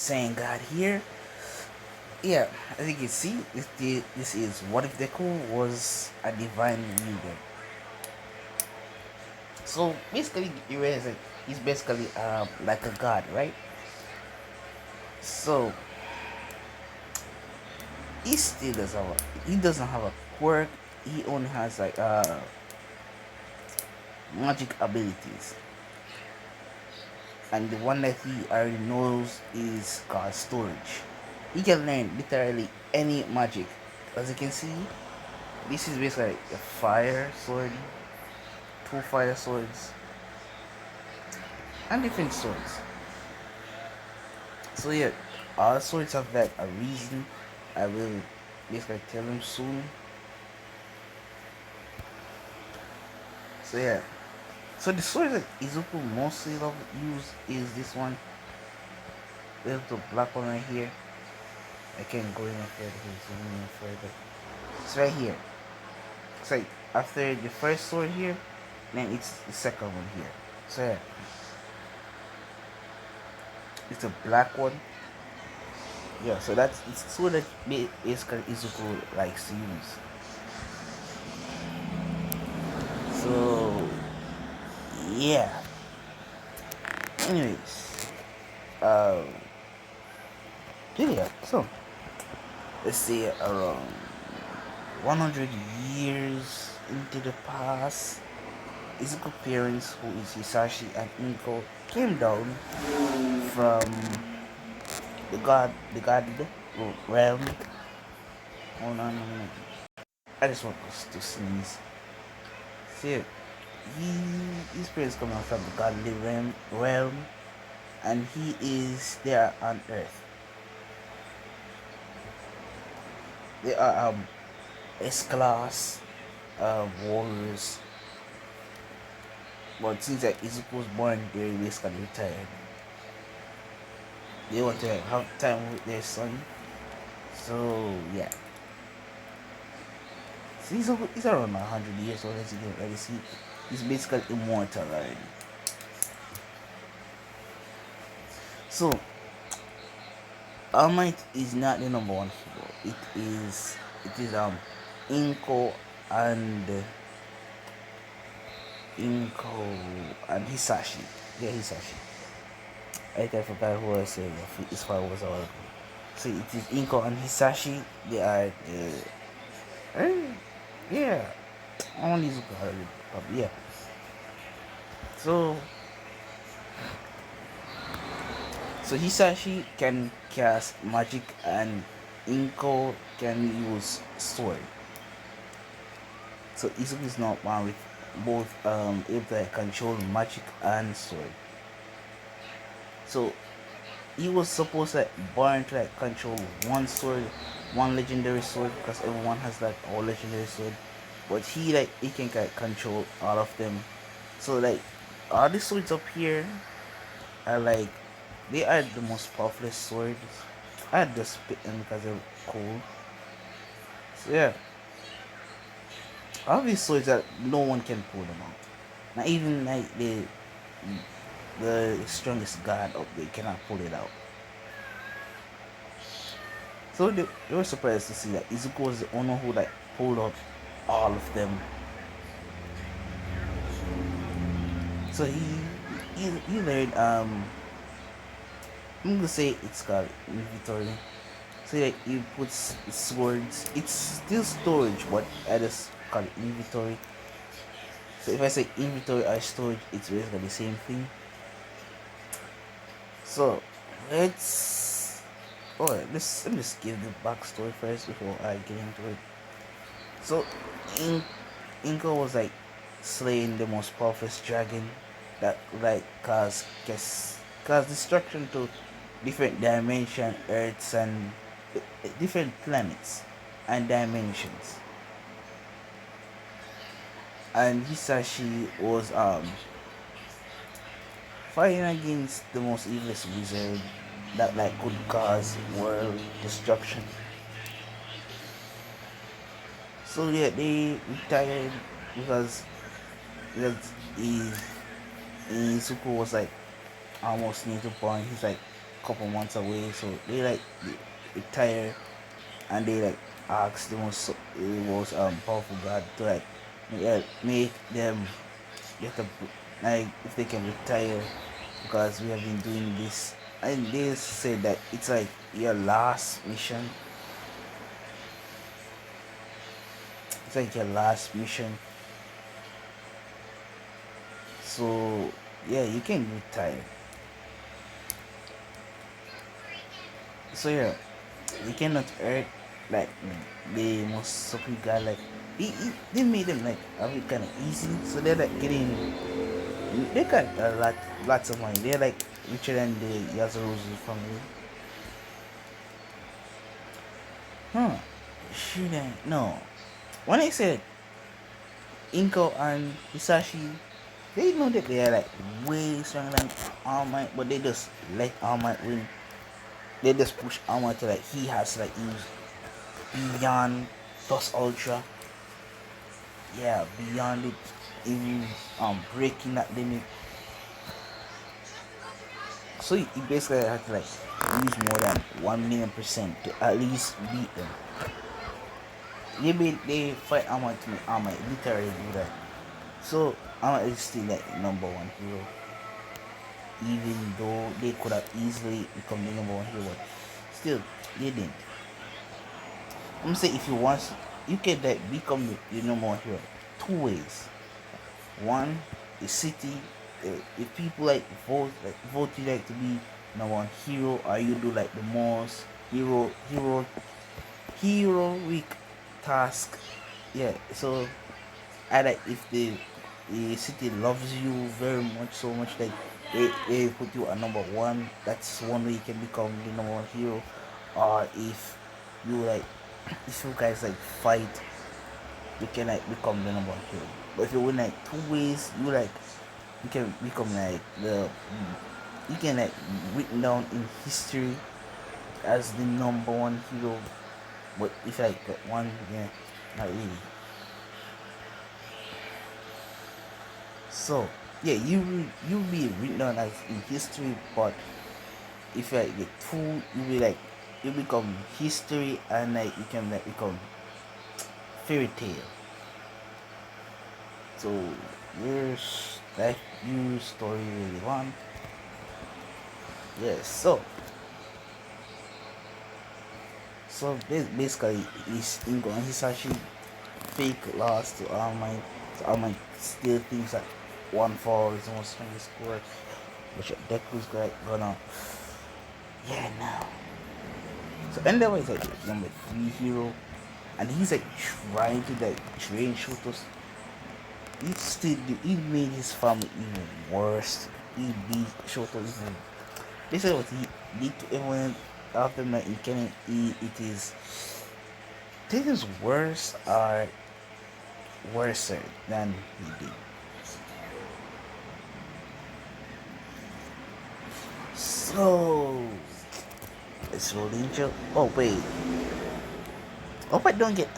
saying God here. Yeah, as you can see, this is what if Deku was a divine leader. So basically, he's basically like a god, right? So he still doesn't have he doesn't have a quirk. He only has like magic abilities, and the one that he already knows is called storage. He can learn literally any magic. As you can see, this is basically a fire sword, two fire swords, and different swords. So yeah, all swords have like a reason. I will basically tell him soon. So yeah. So the sword that Izuku mostly love use is this one. There's the black one right here. I can't go any further. Zoom in further. It's right here. It's like after the first sword here, then it's the second one here. So yeah, it's a black one. Yeah, so that's it's sword that basically Izuku likes to use. So yeah. Anyways, uh, yeah. So let's say around 100 years into the past, Izuku's parents, who is Hisashi and Inko, came down from the god realm. Hold on a minute. I just want to sneeze. See, his parents come down from the godly realm, and he is there on Earth. They are S-class warriors, but since like Izuku was born, they're basically retired. They want to have time with their son. So yeah. So he's around 100 years old, as you can already see. He's basically immortal already. So All Might is not the number one hero. It is Inko and Inko and Hisashi. Yeah, Hisashi. I forgot who I said his father was our. So it is Inko and Hisashi. They are yeah. Only Zuka, yeah. So Hisashi can cast magic and Inko can use sword. So Izuku is not one with both able to control magic and sword. So he was supposed to born to control one sword, one legendary sword, because everyone has all legendary sword. But he can control all of them. So all the swords up here are they are the most powerful swords. I just pick them because they're cool. So yeah, all these swords that no one can pull them out. Not even the strongest god up there cannot pull it out. So they were surprised to see that Izuku was the only who pulled out all of them. So he learned I'm gonna say it's called inventory. So he puts swords. It's still storage, but I just call it inventory. So if I say inventory or storage, it's basically the same thing. So let's let me just give the backstory first before I get into it. So Inko was slaying the most powerful dragon that cause destruction to different dimension, earths and different planets and dimensions. And Hisashi was fighting against the most evilest wizard that could cause world destruction. So yeah, they retired because because Izuku was almost near to point. He's couple months away, so they like they retire and they like ask the most powerful God to like make them get a like if they can retire because we have been doing this, and they said that it's like your last mission. It's like your last mission. So yeah, you can retire. So yeah, you cannot hurt like the most supreme guy. Like they made them like have it kind of easy. So they're like getting they got lots of money. They're like richer than the Yazaruzu family. Huh? Shouldn't no. When I said Inko and Hisashi, they know that they are like way stronger than All Might, but they just let All Might win. They just push All Might to like he has to like use beyond plus ultra. Yeah, beyond it, even breaking that limit. So you basically have to like use more than 1,000,000% to at least beat them. They fight Amma to make Amma literally do that. So Amma is still like number one hero, even though they could have easily become the number one hero. Still, they didn't. I'm gonna say if you want, you can like become the number one hero two ways. One, the city, if people vote you like to be number one hero, or you do like the most heroic task. Yeah, so I like if the city loves you very much, so much like they put you at number one. That's one way you can become the number one hero. Or if you like, if you guys like fight, you can like become the number one hero. But if you win like two ways, you can become like you can like written down in history as the number one hero. But if like got one, yeah, not really. So yeah, you be written down as in history, but if you like get two, you be like you become history and like you can like become fairy tale. So here's that new story really one. Yes, so this basically is Ingo and Hisashi fake loss to All Might. So All Might still thinks that one fall is the most strongest score, which Deku's gonna yeah now. So Endeavor is like number three hero, and he's like trying to like train shooters. He made his family even worse. He beat shooters. This is what he did to everyone after my encounter. It is things worse are worse than he did. So it's rolling joke. Oh wait. Hope I don't get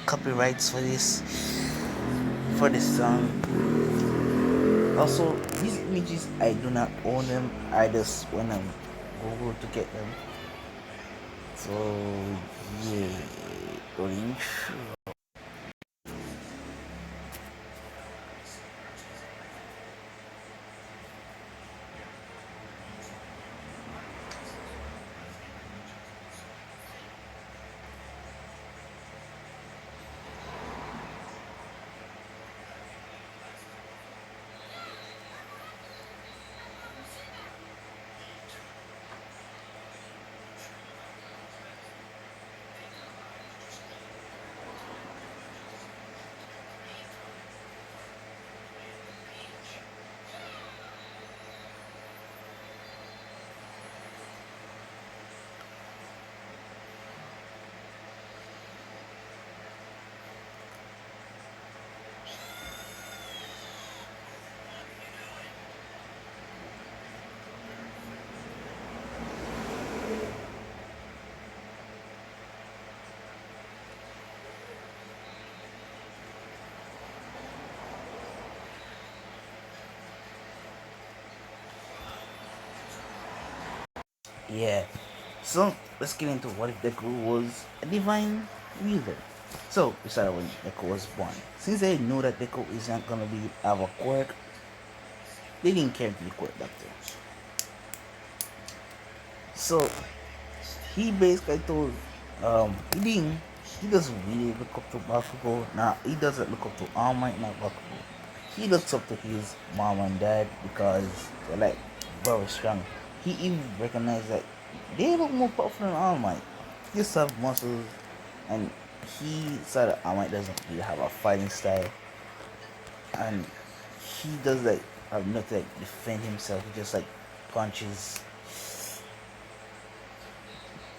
copyrights for this song. Also, these images I do not own them. I just when I'm Google to get them. So yeah, orange. Yeah. So let's get into what if Deku was a divine wielder. So we started when Deku was born. Since they knew that Deku isn't gonna be have a quirk, they didn't care to be quirk doctor. So he basically told he didn't he doesn't really look up to Bakugo. Now he doesn't look up to All Might, not Bakugo. He looks up to his mom and dad because they're like very strong. He even recognized that they look more powerful than All Might. He just have muscles, and he said that All Might doesn't really have a fighting style, and he does like have nothing like defend himself. He just like punches.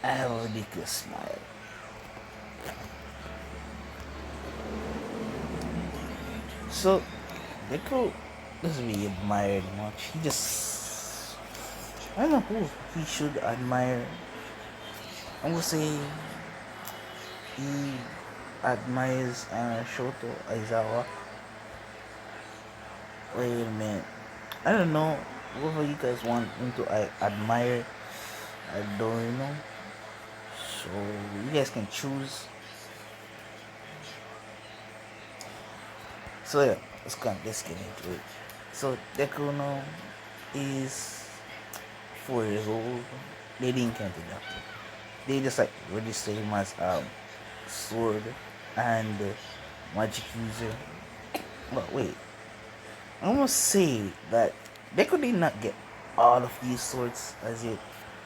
I have a ridiculous smile. So Deku doesn't really admire much. He just I don't know who he should admire. I'm gonna say he admires Shoto Aizawa. Wait a minute. I don't know. Whoever you guys want him to admire, I don't really know. So you guys can choose. So yeah, let's get into it. So Deku no is 4 years old. They didn't count it up. They just like register him as sword and magic user. But wait, I must say that Deku did not get all of these swords as yet.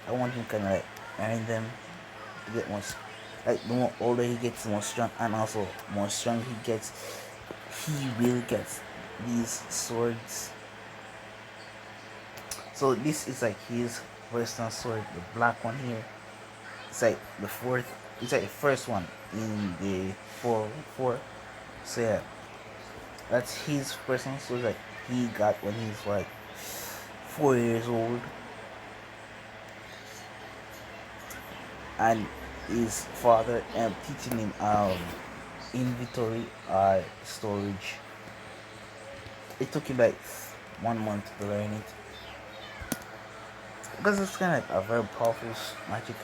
I want him kind of like earn them to get more. Like the more older he gets, the more strong, and also more strong he gets, he will get these swords. So this is like his western sword, the black one here. It's like the fourth. It's like the first one in the four. So yeah, that's his personal sword that he got when he's like 4 years old, and his father teaching him inventory storage. It took him like 1 month to learn it because it's kind of like a very powerful magic.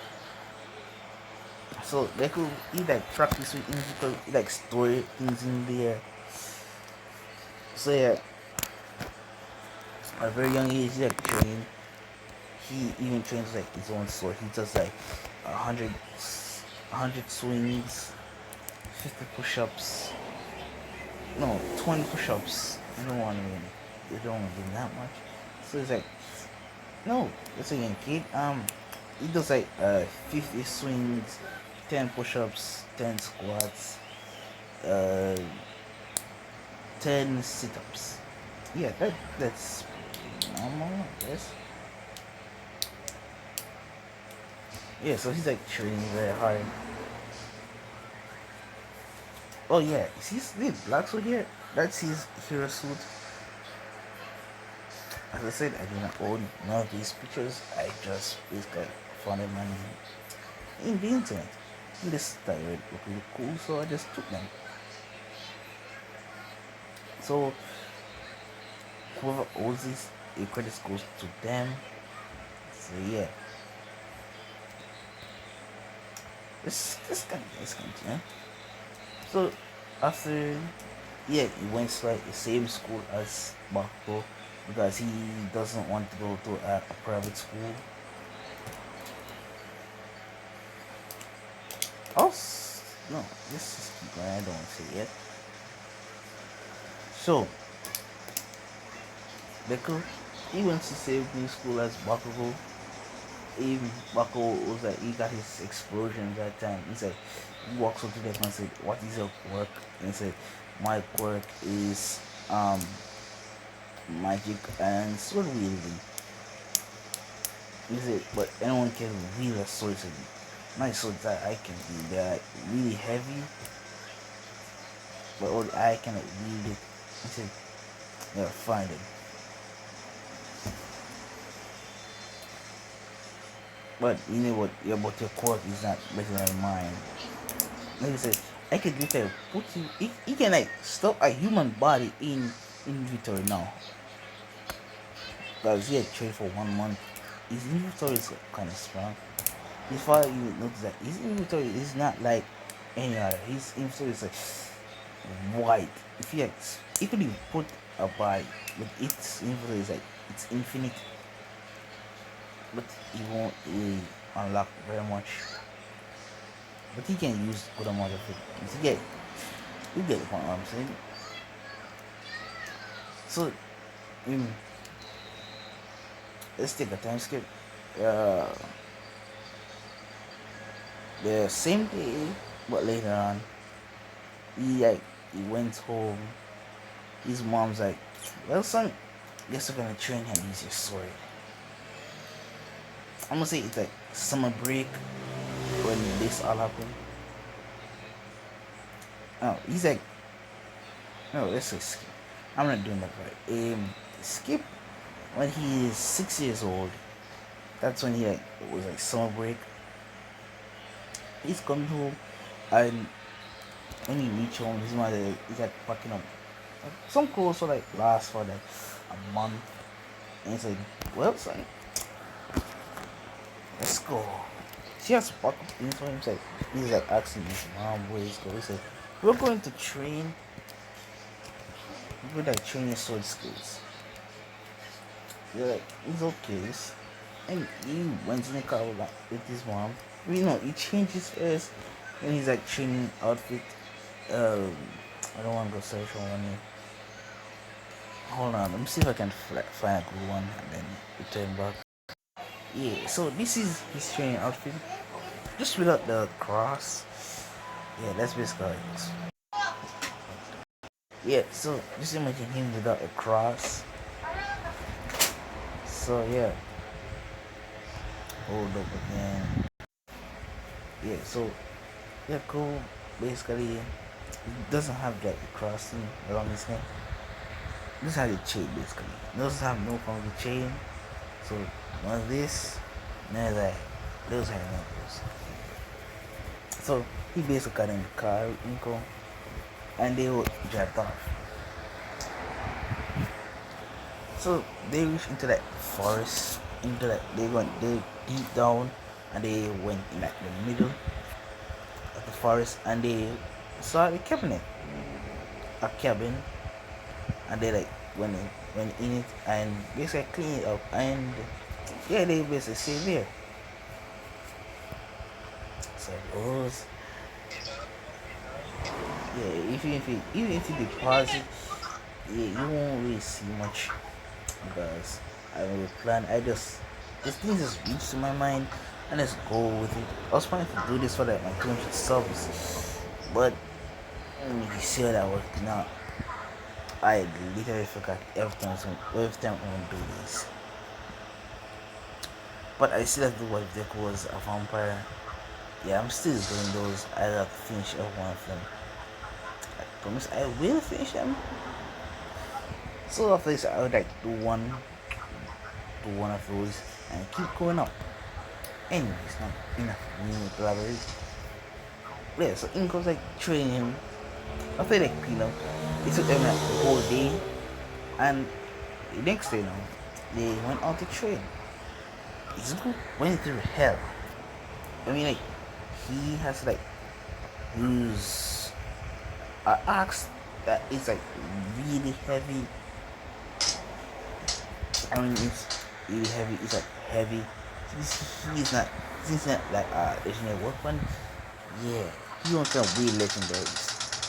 So they could he like practice with inventory, he like store things in there. So yeah, at a very young age, he like train. He even trains like his own sword. He does like a hundred swings, 50 push-ups. No, 20 push-ups. You don't want to win. You don't want to do that much. So it's like no, it's a young kid. He does like 50 swings, 10 push-ups, 10 squats, uh, 10 sit-ups. Yeah, that's normal, I guess. Yeah, so he's like training very hard. Oh yeah, see this black suit here? That's his hero suit. As I said, I did not own none of these pictures. I just basically found them in the internet. And this style looked really cool, so I just took them. So whoever owns this, the credits goes to them. So yeah, let's continue. So after yeah, he went to like the same school as Bakugo because he doesn't want to go to a private school. Also, no, let's just keep going. I don't want to say it yet. So Deku, he went to the same school as Bakugo. Even Bakugo was like he got his explosion that time. He said he walks up to Deku and said, "What is your quirk?" And he said, "My quirk is magic and sword wielding." He said, "But anyone can wield a sword. So my swords that I can wield, they're like really heavy, but only I cannot wield it." He said, "Yeah, fine then. But you know what? Yeah, but your quirk is not better than mine." Like I said, I can literally put you. He can like stop a human body in inventory now. Because he had trained for 1 month. his inventory is kind of strong. Before you notice that his inventory is not like any other. His inventory is like wide. If you like, even if you put a buy, but its inventory is like it's infinite, but he won't really unlock very much. But he can use good amount of it. You get the point what I'm saying. So, mm, let's take a time skip. Uh, the same day, but later on, he went home. His mom's like, "Well, son, guess we're gonna train him use your sword." I'm gonna say it's like summer break when this all happened. Oh, he's like, no, let's say skip. I'm not doing that right. Skip when he is 6 years old. That's when he like was like summer break. He's coming home, and when he reach home, his mother is like packing up some clothes for like last for like a month, and he's like, "Well, son, let's go." She has to pack up things for him. He's like asking his mom where he's going. He said, "We're going to train. We're like train your sword skills." They're like, "It's okay." And he went in the car with his mom. You know, he changed his first when he's like training outfit. Um, I don't want to go search for one. Hold on, let me see if I can find a good one and then return back. Yeah, so this is his training outfit, just without the cross. Yeah, that's basically how it is. Yeah, so just imagine him without a cross. So yeah, hold up again. Yeah, so yeah, cool. Basically, it doesn't have like the crossing around his neck. This has a chain basically. It doesn't have no form of the chain. So none of this, none of that. Those have none of those. So he basically got in the car with Nico and they would drive off. So they reached into that forest, into that they deep down and they went in like the middle of the forest and they saw a cabin and they like went in it and basically clean it up and yeah they basically stay there. So those yeah even if you deposit yeah you won't really see much because I will plan. I just this thing just reached to my mind and let's go with it. I was planning to do this for like my 200 subs, but you see how that worked now. I literally forgot every time I'm gonna do this. But I still have to do what if deku was a vampire. Yeah, I'm still doing those. I have to finish every one of them. I promise I will finish them. So after this, I would like to do one of those and keep going up. Anyways, not enough of me to elaborate. Yeah, so Inco's like training him. After like it took them like the whole day, and the next day now, they went out to train. Izuku went through hell. I mean, like he has to like use an axe that is like really heavy. I mean, it's really heavy. It's like heavy. He's not. He's not like legendary weapon. Yeah, he wants some weird legendaries.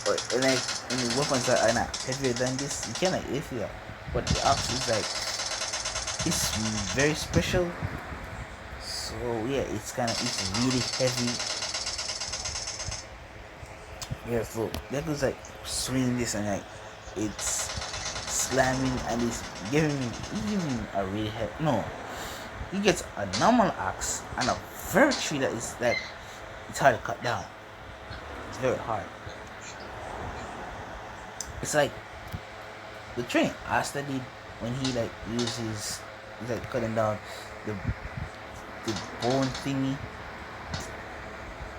Or like any weapons that are not heavier than this, you cannot if you are. But the axe is like it's very special. So yeah, it's really heavy. Yeah, so that goes like swinging this and like it's slamming and it's giving a really heavy no. He gets a normal axe and a very tree that is like it's hard to cut down. It's very hard. It's like the training Asta did when he like uses he's like cutting down the the bone thingy.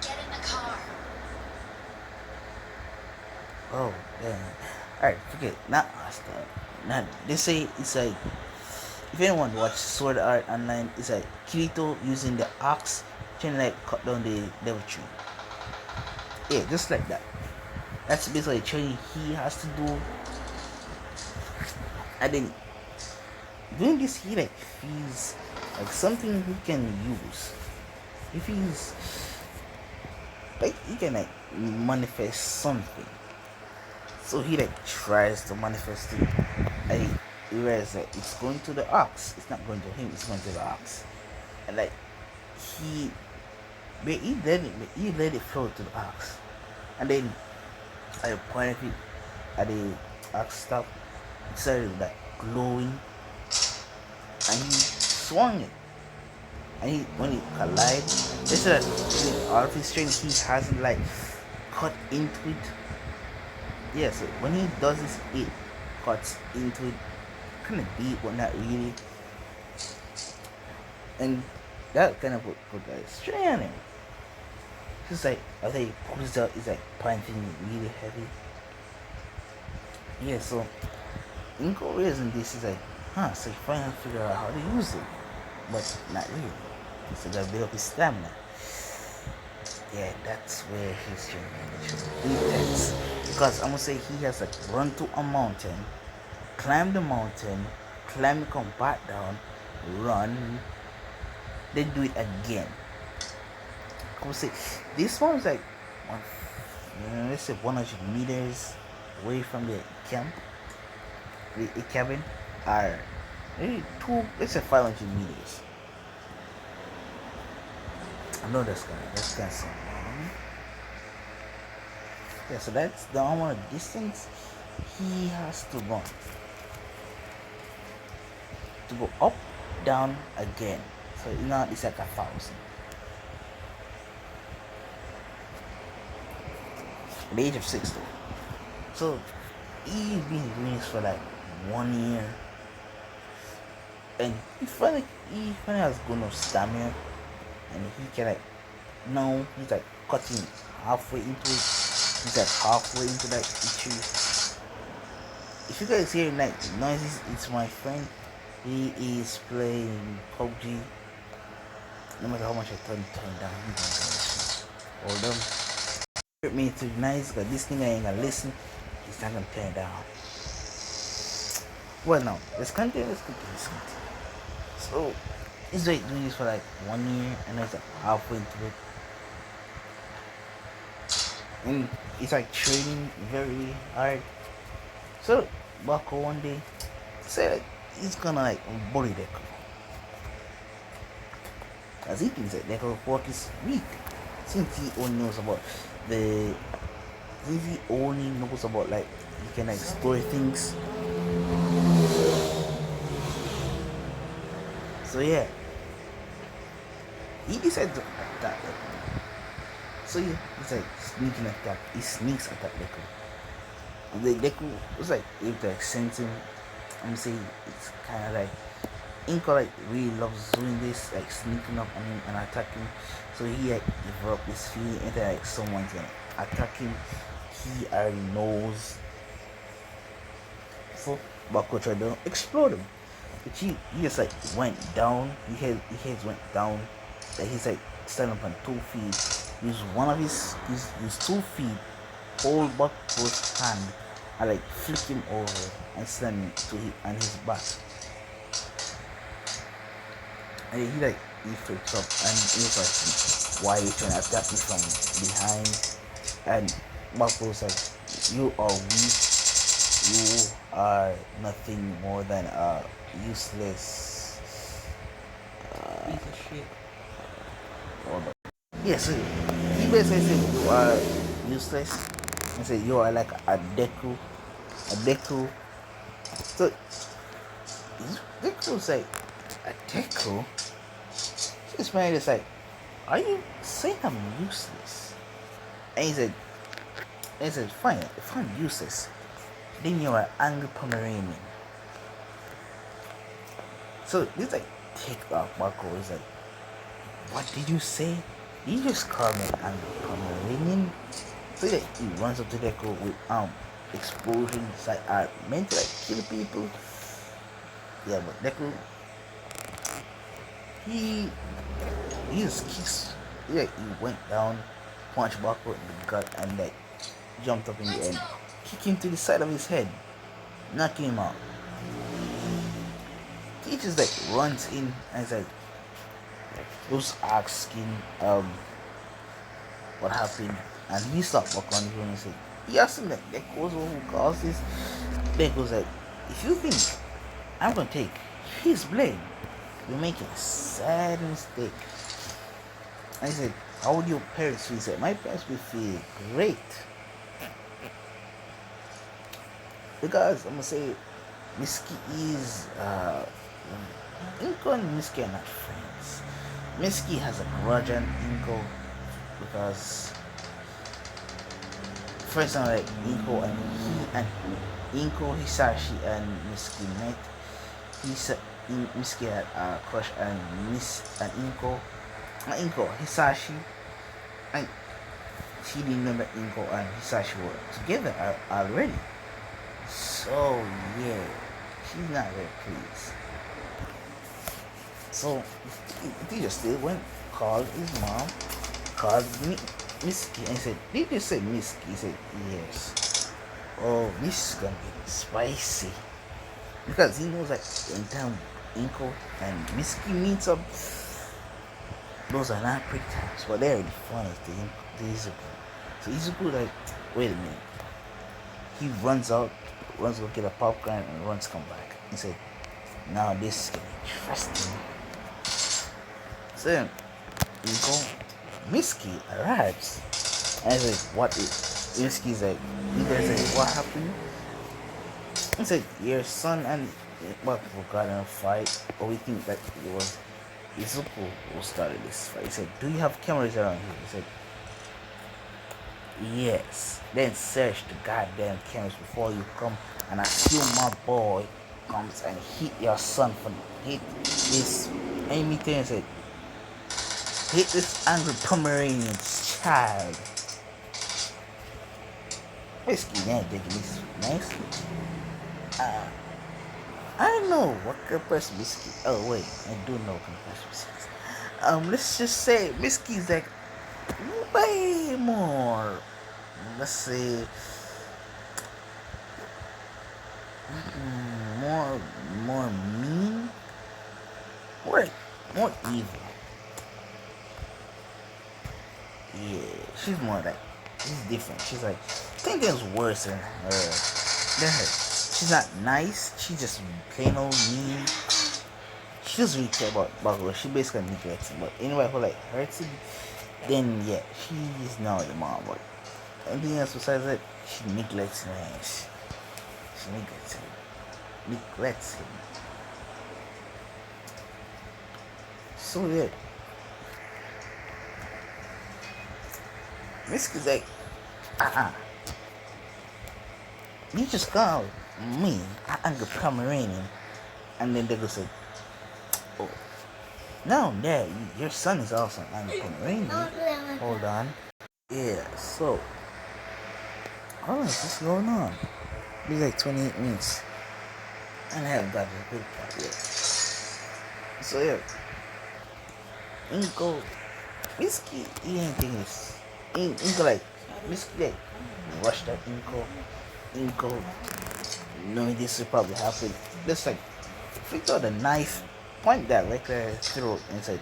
Get in the car. Oh damn. Alright, forget not Asta. Not they say it's like if anyone watch Sword Art Online, it's like Kirito using the axe trying to like cut down the level tree. Yeah, just like that. That's basically the training he has to do. And then doing this, he like feels like something he can use. He feels like he can like manifest something. So he like tries to manifest it. And he realizes that it's going to the ox. It's not going to him. It's going to the ox. And like he, but he let it flow to the ox. And then at the point of it, at the ox stop, it started like glowing, and he swung it. And he, when it collide, they said that with all of his strength, he hasn't like cut into it. Yeah, so when he does this, it cuts into it, kind of deep, but not really. And that kind of put like strain on him. It's like after he pulls out, it's like punching really heavy. Yeah, so in Korean this is like, so he finally figure out how to use it, but not really. So gotta build up his stamina. Yeah, that's where his training intense. Because I'm gonna say he has like run to a mountain, climb the mountain, climb, come back down, run, then do it again. I'm gonna say this one's like one, let's say 100 meters away from the camp, the cabin, or maybe two, let's say 500 meters. I know that's kind of something. Yeah, so that's the amount of distance he has to run to go up, down again. So it's like 1,000. At the age of 6 though. So he's been doing this for like 1 year, and he finally has good enough stamina, and he can like now he's like cutting halfway into it. He's like halfway into that tree. If you guys hear like noises, it's my friend. He is playing PUBG. No matter how much I turn down, he's gonna hold on. Hurt me too nice, cause this thing I ain't gonna listen. He's not gonna turn it down. Well, now let's continue. So he's like doing this for like 1 year, and it's like halfway into it, and he's like training very hard. So Bako one day said like, he's gonna like bully Deku, as he thinks that Deku work is weak, since he only knows about the since he only knows about like he can like store things. So yeah, he decides to attack Deku. So yeah, he's like sneaking attack. He sneaks attack Deku. And the Deku was like able to like sense him. I'm gonna say it's kind of like Inko like really loves doing this, like sneaking up on him and attacking. So he like developed this feeling and like someone's gonna attack him. He already knows. So Bako tried to explode him. But he just like went down. His head went down. Like he's like standing up on 2 feet. Use one of his 2 feet, hold Bako's hand and like flick him over and slam him to his on his back. And he flips up and he's like, why are you trying to attack me from behind? And Bako's like, you are weak. You are nothing more than a useless Piece of shit. hold on. Yeah, so he basically said you are useless. And said you are like a deku. A deku. So Deku's like, a deku? So this man is like, are you saying I'm useless? And he said, fine, if I'm useless, then you're an angry Pomeranian. So this like take off Marco is like, what did you say? Did you just call me an angry Pomeranian? So he runs up to Deku with explosions like are meant to like kill people. Yeah, but Deku He he just kicks, like he went down, punched backward in the gut, and like jumped up in the Let's air, go. kick him to the side of his head, knocking him out. He just like runs in and is like was asking what happened, and he stopped walking on the ground and said, he asked him like Deku was the one who caused this. Deku was like, if you think I'm gonna take his blame, you're making a sad mistake. And he said, how would your parents feel? He said, my parents will feel great. Because I'm gonna say Miski is Inko and Miski are not friends. Miski has a grudge on Inko because first time like Inko, Hisashi and Miski met. Miski had a crush on Inko. Not Inko, Hisashi. And she didn't remember Inko and Hisashi were together already. So yeah, she's not very pleased. So the teacher still went, called his mom, called Miski and said, did you say Miski? He said, yes. Oh, this is gonna be spicy. Because he knows that in time Inko and Miski meets up, those are not pretty times, but they're really funny to Izuku. So Izuku like, wait a minute. He runs to get a popcorn and runs come back. He said, now this is getting interesting. So then Inko Miski arrives. And he's like, what is Miski's like, you guys like, what happened? He said, your son and what people got in a fight, or we think that it was Izuku who started this fight. He said, do you have cameras around here? He said, yes. Then search the goddamn cameras before you come and assume my boy comes and hit your son for hit this Amy thing said, hit this angry Pomeranian child. Basically that taking this nice. I know what kind of person Miski. Oh wait, I do know what kind of person Miski is. Let's just say Miski's like way more. Let's say more, more mean, more, more evil. Yeah, she's more like she's different. She's like Tengen's worse than her. She's not nice. She just plain old mean. She doesn't really care about Bagua. She basically neglects him. But anyway, who like hurts him, then yeah, she's now the mom. But anything else besides that, she neglects him. She neglects him. Neglects him. So yeah, Miss is like, you just called me an angry Pomeranian, and then they go say, oh, no, Dad, your son is also an angry Pomeranian. Hold on. Yeah, so how long is this going on? Be like 28 minutes. And I haven't got to the good part yet. So yeah, Inko, Miski, he ain't thinking this. Inko like, Miski like, rushed at Inko, knowing this will probably happen. Just like, flicked out a knife, point that right there at his throat, and said,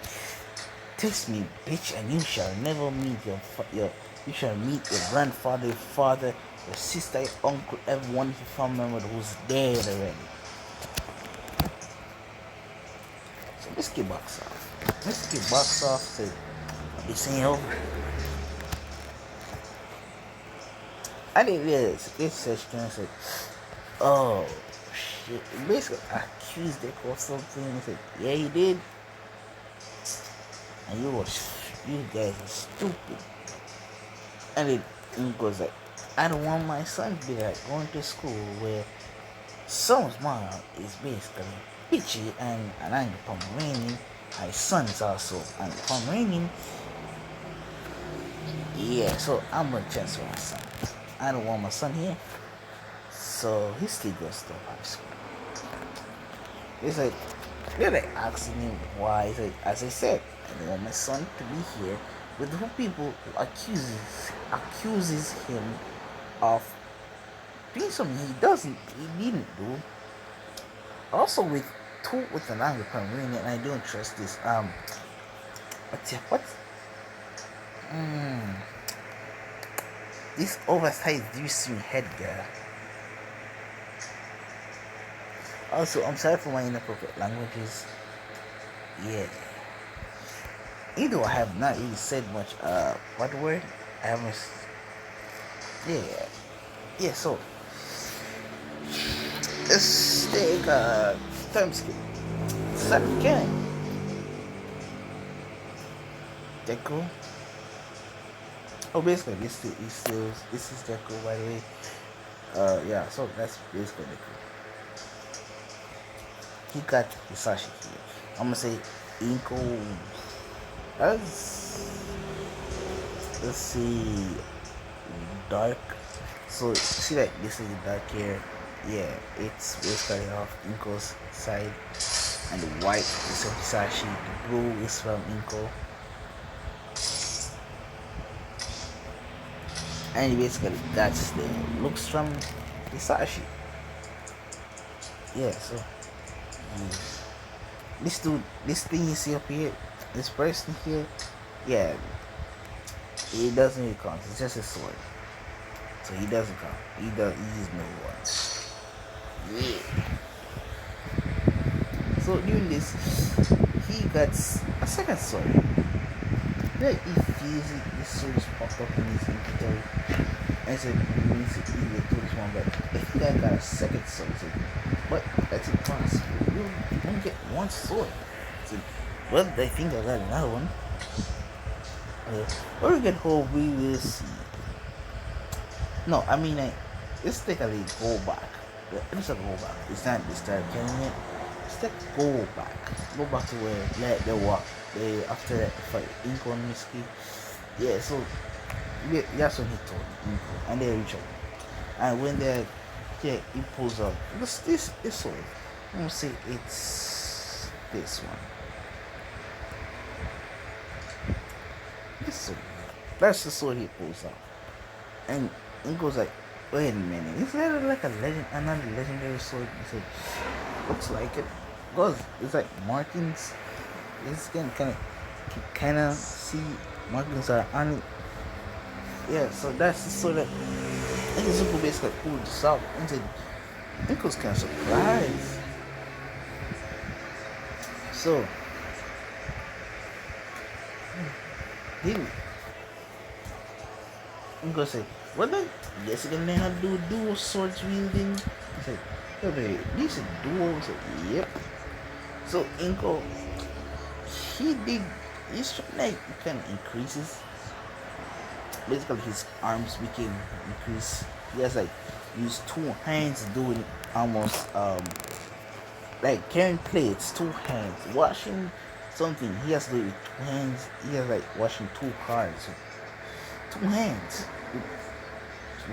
taste me, bitch, and you shall never meet you shall meet your grandfather, your father, your sister, your uncle, everyone if you family member who's dead already. So Miski bucks off. Miski bucks off, said, this ain't over. I didn't realize this session and said, oh shit. Basically accused Dick of something and said, yeah he did. And you guys are stupid. And it goes like, I don't want my son to be like going to school where someone's mom is basically bitchy and an angry Pomeranian. My son is also an angry Pomeranian. Yeah, so I'm gonna transfer my son. I don't want my son here. So he's still gonna stop high school. It's like They're like asking him why. He's like, as I said, I don't want my son to be here with who people who accuses him of doing something he didn't do. Also with an angry Pomeranian, and I don't trust this. What? Mm, this oversized dressing headgear. Also, I'm sorry for my inappropriate languages. Yeah. Even though I have not really said much. What word? I haven't. Yeah. Yeah. So let's take a time skip. Second game. Deku. Oh, basically, this is Deku, by the way. Yeah. So that's basically Deku. He got Hisashi here. I'm gonna say Inko. As let's see, dark. So see that this is the dark here. Yeah, it's basically off Inko's side, and the white is of Hisashi. The blue is from Inko, and basically that's the looks from Hisashi. Yeah, so this thing you see up here, this person here, yeah, it doesn't really count. It's just a sword, so he doesn't count. He is no one. Yeah. So during this, he gets a second sword. Then he feels it. This sword is popped up in his inventory, and so he needs to either do this one, but if guy got a second sword, so, but that's impossible. You only get one sword. So, well, I think I got another one. Or we get home, we will see. No, I mean, let's take a little go back. Let's go back. It's not the start killing it. Let's go back. Go back to where they walk. They after that fight, Inko and Mitsuki. Yeah, so yeah, that's when he told Inko, and they reach out. And when they, yeah, he pulls up. This one. I'm gonna say it's this one. This sword. That's the sword he pulls out. And Inko's like, wait a minute, is that like a legend, another legendary sword? He said, looks like it. Because it's like markings. It's kind of see markings are on it. Yeah, so that's the sword that Inko basically pulled this out. And said, Inko's kind of surprised. So, he Inko said, well then, guess you can learn how to do dual swords wielding. He said, wait, this is dual? I said, yep. So Inko, his strength like kind of increases. Basically his arms became increased. He has like used two hands doing almost like carrying plates, two hands, washing something. He has to do it with two hands. He has like washing two cars. So, two hands.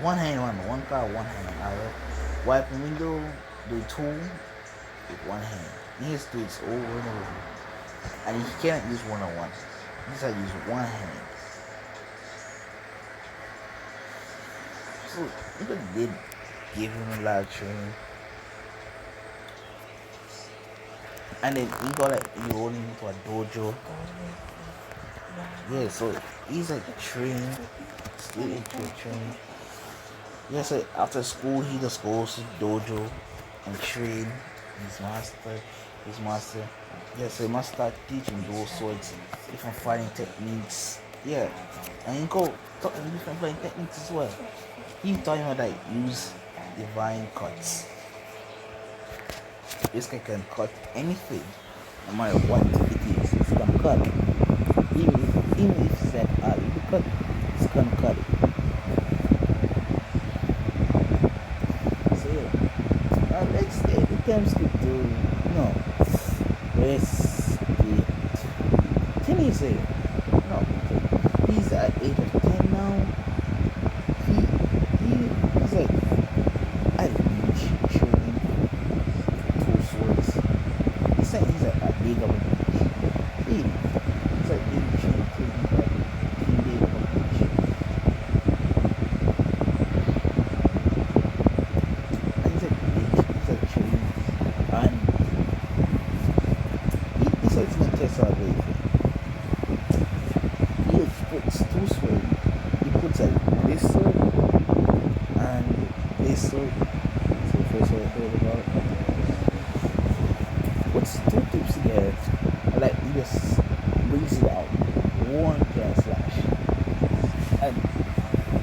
One hand on one car, one hand on the other. Wiping window, do two with one hand. He has to do this over and over. And he cannot use one on one. He has to use one hand. So people did give him a lot of training. And then he got like enrolled into a dojo. Yeah, so he's like trained, still into a training. Yeah, so after school he just goes to dojo and train his master. Yeah, so he must start teaching those swords, different fighting techniques. Yeah. And he go talk different fighting techniques as well. He taught him how to use divine cuts. This guy can cut anything, no matter what it is. It's gonna cut it. Even if it's that hard, you cut it, it's gonna cut it. So yeah. Let's say the time skip to let's get 10 years ago. No, he's at age of 10 now. He's like at least showing two swords. He's like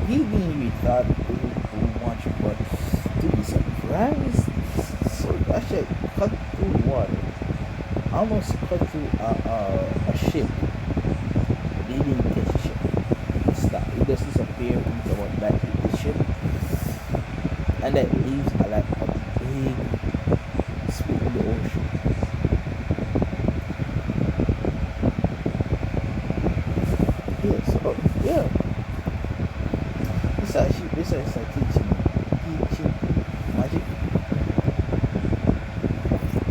he didn't really thought it would much, but to be surprised, so actually cut through water, almost cut through a ship. They didn't catch the ship. It stopped. It just disappeared into what back hit the ship, and that leaves like a big split in the ocean. Yeah, so yeah, it's like teaching magic,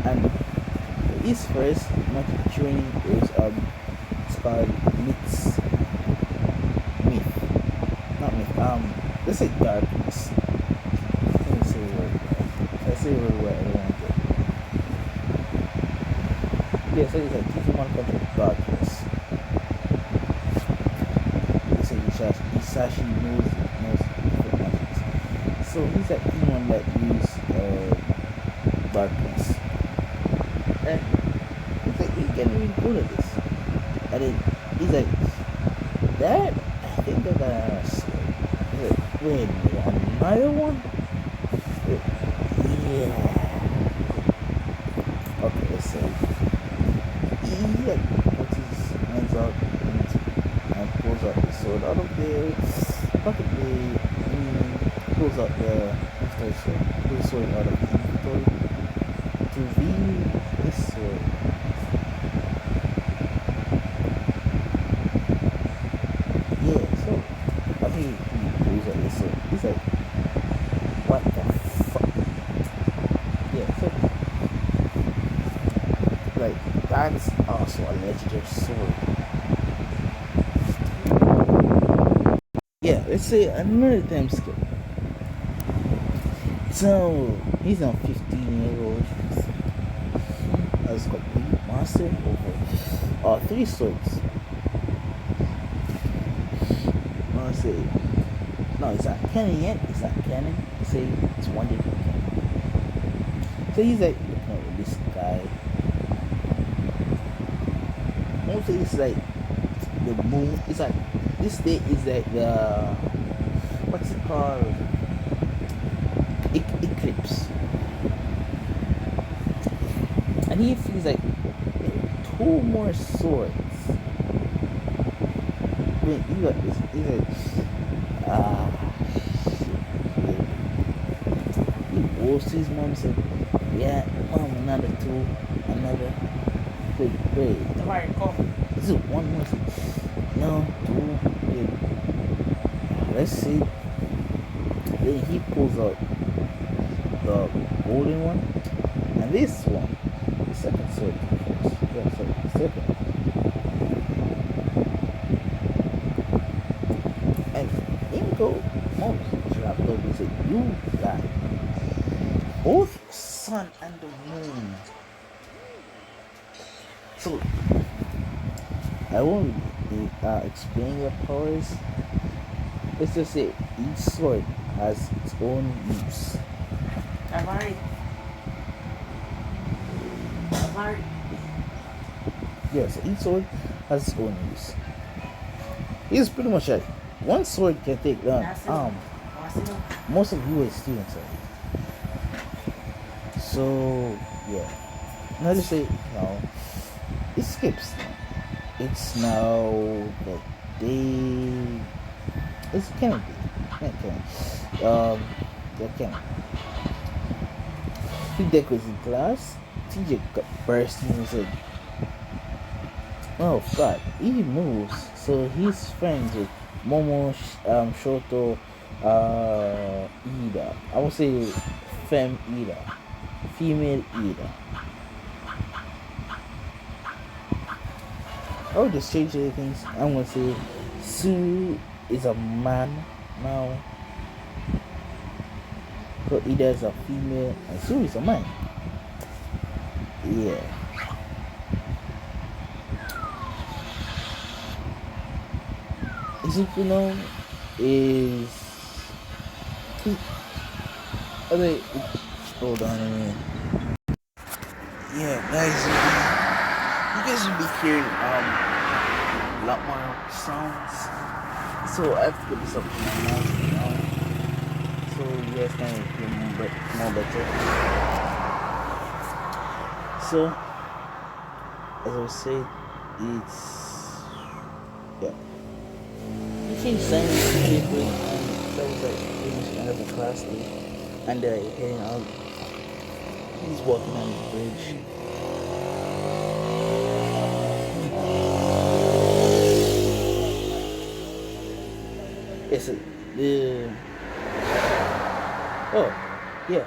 and his first magic training is it's called myth, not myth. Let's say darkness. Let me say a word. Let's say a word where I don't want to. Yeah, so it's like teaching one control darkness. They say Isashi knows different magics. So he's like anyone that use darkness. And he's like he's getting really good at this. And then he's like, Dad, I think I got a sword. He's like, wait a minute, another one? Yeah. Okay, let's say he like puts his hands out and pulls out the sword out of the pocket. Pulls out the sword out of his inventory to reveal this sword. Yeah, so I think he pulls out this sword. He's like, what the fuck? Yeah, so like that's also a legendary sword. Yeah, let's say another time skip. So he's a 15-year-old has complete master over three swords. I say no, it's not canon yet. It's not canon. Say it's one day. So he's like looking at this guy. Mostly it's like the moon. It's like this day is like the what's it called? Eclipse. And he feels like two more swords. Wait, you got this. He's like, shit. He goes to his mom and said, yeah, mom, another two, another. Wait. Tomorrow, come. Is it one more? No, two. Wait. Let's see. Then he pulls out the golden one, and this one, the second sword. Yeah, sorry, the second. And Ingo Moses dropped over and said, you got both sun and the moon. So I won't explain the powers. Let's just say each sword has its own use. Alright. Yeah, so each sword has its own use. It's pretty much like one sword can take down most of US students already. So yeah. Now let's say now it skips. It's now the day. It's Kennedy. Not Kennedy. Yeah, Kennedy. Deku was in class. TJ got bursting and said, "Oh God, he moves." So he's friends with Momo, Shoto, Ida. I would say female Ida. I would just change the things. I'm gonna say Sue is a man now. So Ida is a female and Sue is a man. Yeah. Izuku is okay, hold on a minute. Yeah, guys, you guys will be hearing a lot more sounds So I have to get this up to my mouth now, so you guys can hear more better. So as I was saying, it's yeah. He changed science paper, and that was like pretty much the end of the class day, and they're heading out. He's walking on the bridge. Yes, the oh yeah,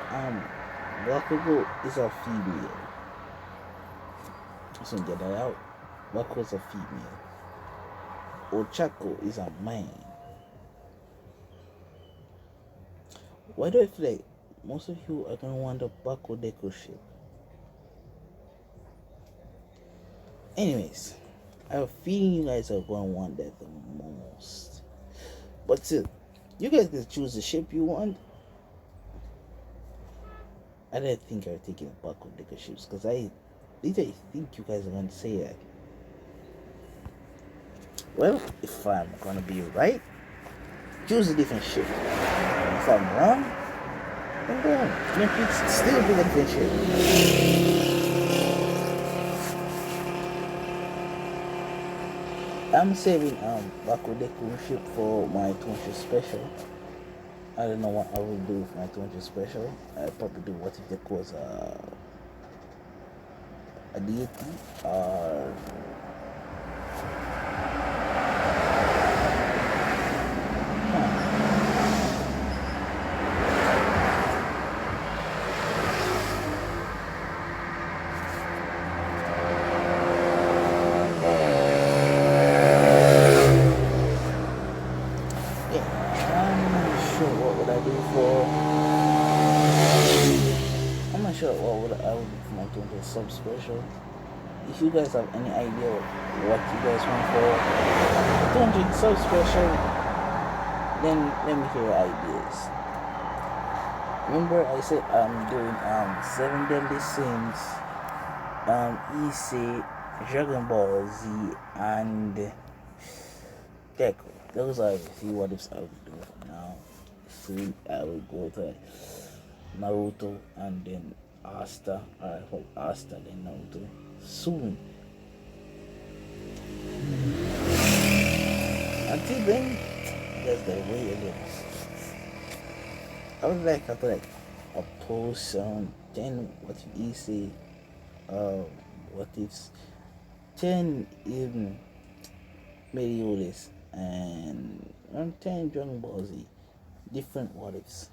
Bakugo is a female. So get that out. Bakugo is a female. Ochako is a man. Why do I feel like most of you are gonna want the Baku Deku ship? Anyways, I have a feeling you guys are gonna want that the most. But still, you guys can choose the ship you want. I don't think I'm taking a Baku Deku ships because I literally think you guys are gonna say that. Well, if I'm gonna be right, choose a different ship. If I'm wrong, then go on. You can still be a different ship. I'm saving Bakudeku ship for my 200 special. I don't know what I will do with my 200 special. I'll probably do what if Deku was a deity or sub special. If you guys have any idea what you guys want for 200 sub special, then let me hear your ideas. Remember I said I'm doing 7 Deadly Sins, EC, Dragon Ball Z, and Deku. Those are the few what ifs I will do for now. Soon I will go to Naruto and then Asta, alright, for Asta, then Naruto. Soon. Until then, that's the way it is. I would like to like a post 10 what you say, what ifs, 10 even Meliodas and 10 Dragon Ball Z, different what ifs.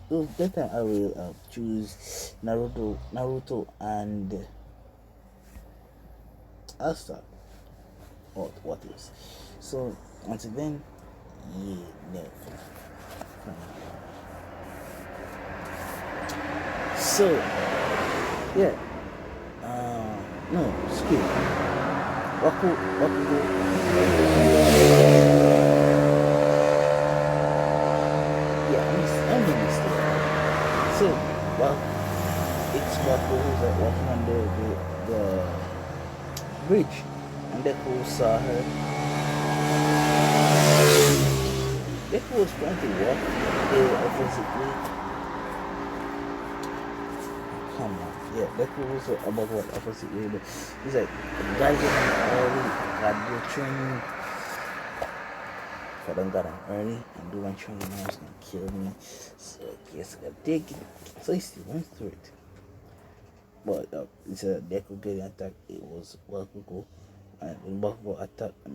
So that time I will choose Naruto and Asta or what else. So until then, yeah, never. So yeah, no, skip. Waku. Yeah, I'm doing this thing. So, well, it's Baku who's walking on the bridge, and Deku saw her. Deku was trying to walk the opposite way. Come on, yeah, Deku was about what opposite way, but he's like, guys getting early, got your training. If I don't got him early and do my training now, it's gonna kill me. So I guess I gotta take it. So he still went through it. But it's a Deku getting attacked. It was Bakugo. And when Bakugo attacked,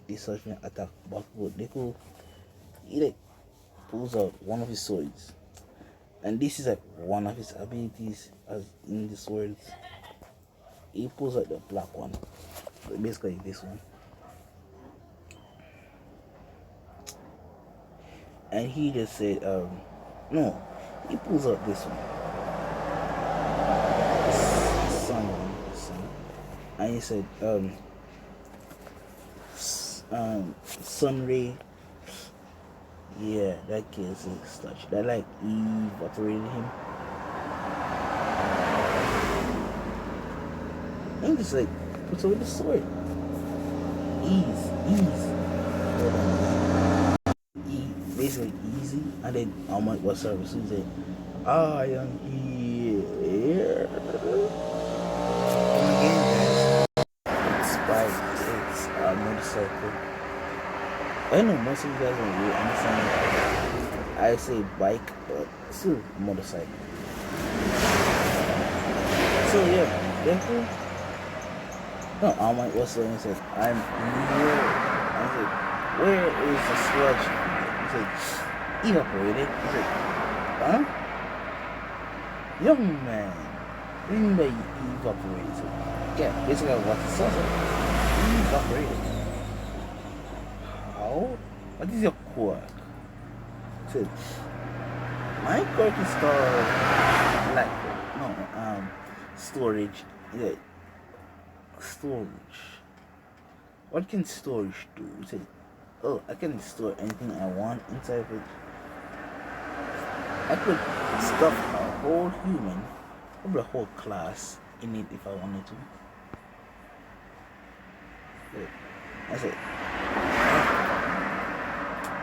this Sashman attacked Bakugo, Deku, he like pulls out one of his swords. And this is like one of his abilities as in the swords. He pulls out the black one. So basically this one. And he just said, no, he pulls out this one. The sun. And he said, Sunray. Yeah, that kills his touch. That like evaporated him. And just like, what's over the sword? Ease. Hold on. it's like easy, and then I'm like, what service is it? I am here. And again, guys, it's bike, it's a motorcycle. I know most of you guys don't really understand it. I say bike, but still motorcycle. So yeah, therefore, no, I'm like, what's the answer? I'm here. I said, where is the sludge? He said, evaporated. I said, huh? Young man, remember you evaporated. So, yeah, basically what the sauce is. Evaporated. How? What is your quirk? I said, my quirk is called, like, no, storage. Yeah, storage. What can storage do? He said, oh, I can store anything I want inside of it. I could stuff a whole human, probably a whole class in it if I wanted to. But I said,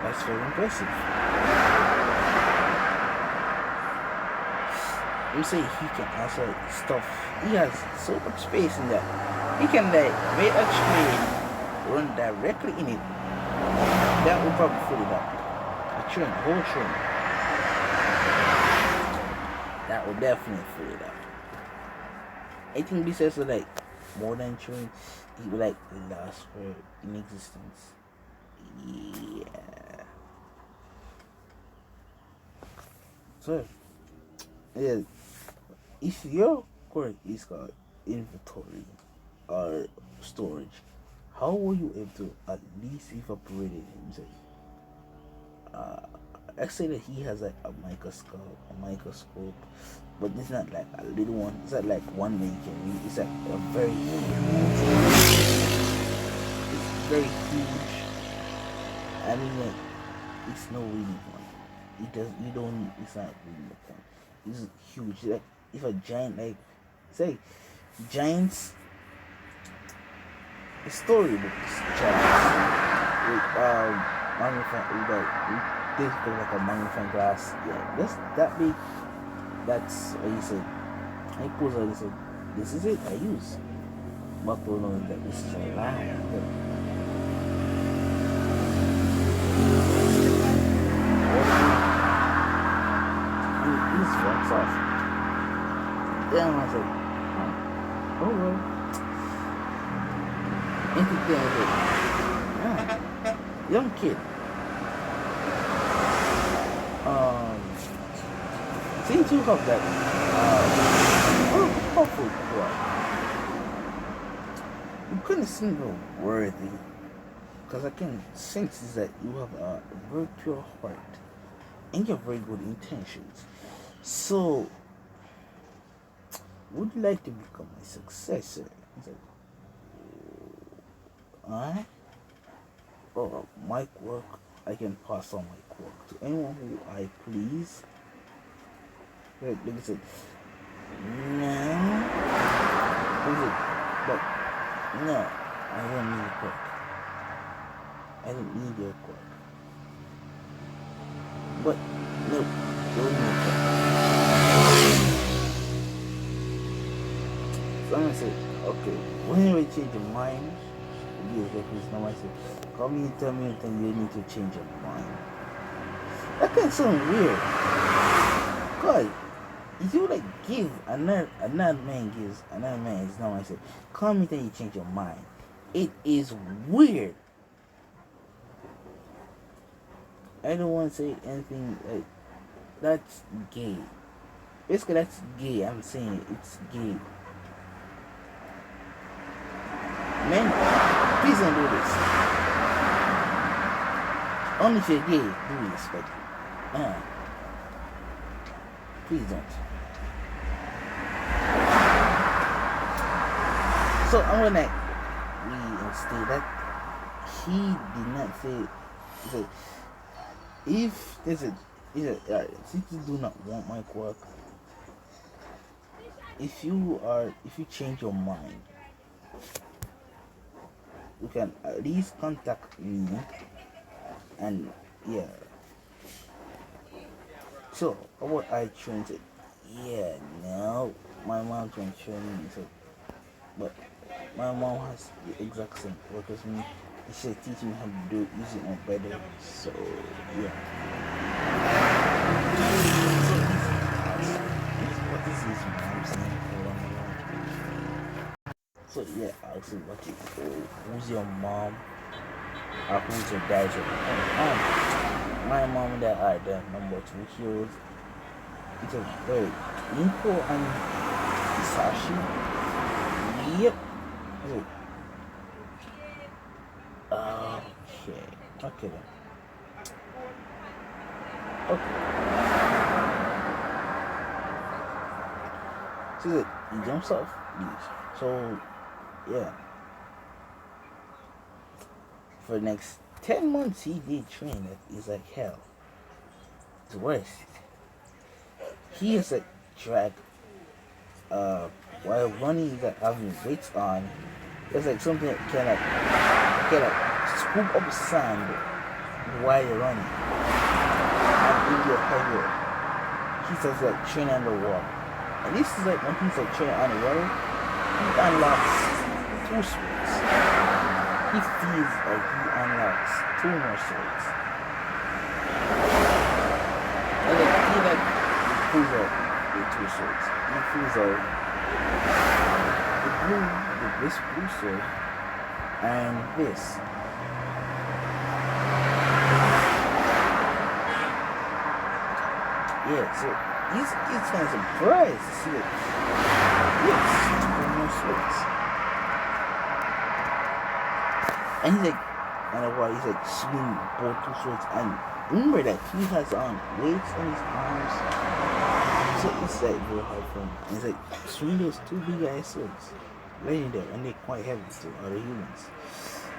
that's very impressive. You say he can also stuff. He has so much space in that. He can like make a train run directly in it. That will probably fill it up. A train, a whole train. That will definitely fill it up. I think besides like more than train, it will like last for in existence. Yeah. So yeah, if your query is called inventory or storage, how were you able to at least evaporate it himself? I say that he has like a microscope, but it's not like a little one. It's not like one that you can read. It's like a very huge. It's very huge. I mean, like it's no reading one. It does. You don't. It's not reading the point. It's huge. Like if a giant, like say, giants. Storybooks, giants. Basically like a magnifying glass. Yeah, that big. That's what you said. I pose I said, this is it I use. But to know that this is a lie. And this walks off. Then I said, oh well. Anything like that. Yeah. Young kid. Since you have that powerful quad, you couldn't seem worthy, because I can sense is that you have a very pure heart and you have very good intentions. So, would you like to become my successor? He's like, alright. Or my quirk, I can pass on my quirk to anyone who I please. Like I said, no. But no, I don't need a quirk. I don't need your quirk. But no, don't need a quirk. So I'm gonna say, okay, whenever you change your mind, yes, like this now I say, call me and tell me that you need to change your mind. That can sound weird. God, if you like give another man gives another man is now I say, call me then you change your mind. It is weird. I don't want to say anything like that's gay. Basically that's gay. I'm saying it's gay. Men, please don't do this. Only if you're gay, do this, but please don't. So I'm gonna reinstate that he did not say if there's a since you do not want my quirk, if you change your mind, you can at least contact me and yeah, So about I trained it. Yeah, no, my mom trained training me. So, but my mom has the exact same work as me. She teaching me how to do it using my better. So yeah. What is this mom saying? Hold on. So yeah, I'll see what you. Who's your mom? Or who's your dad? My mom and dad are the number two heroes. It's a very Inko and Isashi. Yep. Oh, okay. Okay then. Okay. So he jumps off these. So yeah. For the next 10 months he did train it. It's like hell. It's worse. He is like track while running he's like having weights on. It's like something that can scoop up sand while you're running. And if you're heavier. He's just like training on the water. And this is like when he's like training on the water, he unlocks 2 swords. He feels like he unlocks 2 more swords. And then he like pulls out the 2 swords. He pulls out this blue sword and this. Yeah, so he's kind of surprised to see it. Yes, 2 more swords. And he's like, and while he's like swinging both 2 swords, and remember that he has weights on his arms, so it's like very hard for him. And he's like swinging those 2 big ass swords, laying there, and they're quite heavy to other humans.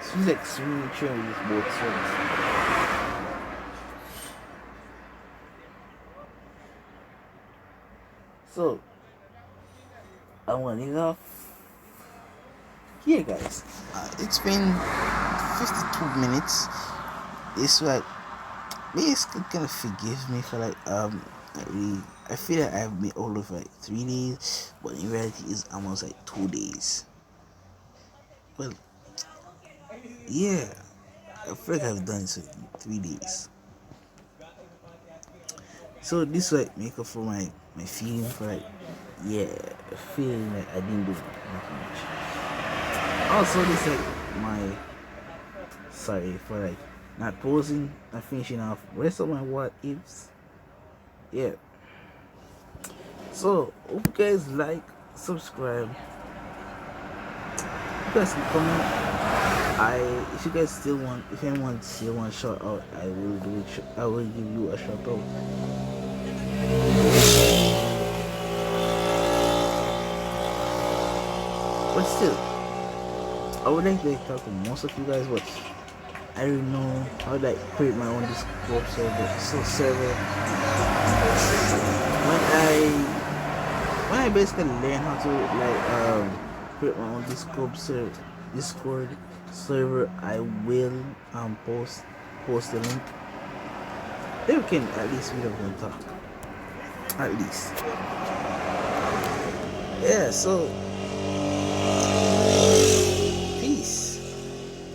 So he's like swinging, training with both swords. So I'm running off. Yeah, guys, it's been 52 minutes. It's like, please kind of forgive me for like I feel like I've been all over like 3 days, but in reality it's almost like 2 days. Well, yeah, I feel like I've done it for 3 days. So this like make up for my feeling for like, yeah, feeling like I didn't do nothing much. Also this like my sorry for like not posing, not finishing off rest of my what ifs. Yeah. So hope you guys like, subscribe. You guys can comment. If you guys still want, if anyone still want shout out, I will do it. I will give you a shout out. But still, I would like to talk to most of you guys, but I don't know how to like create my own Discord server. When I basically learn how to like create my own Discord server, I will post the link. Then we can at least meet up and talk. At least. Yeah, so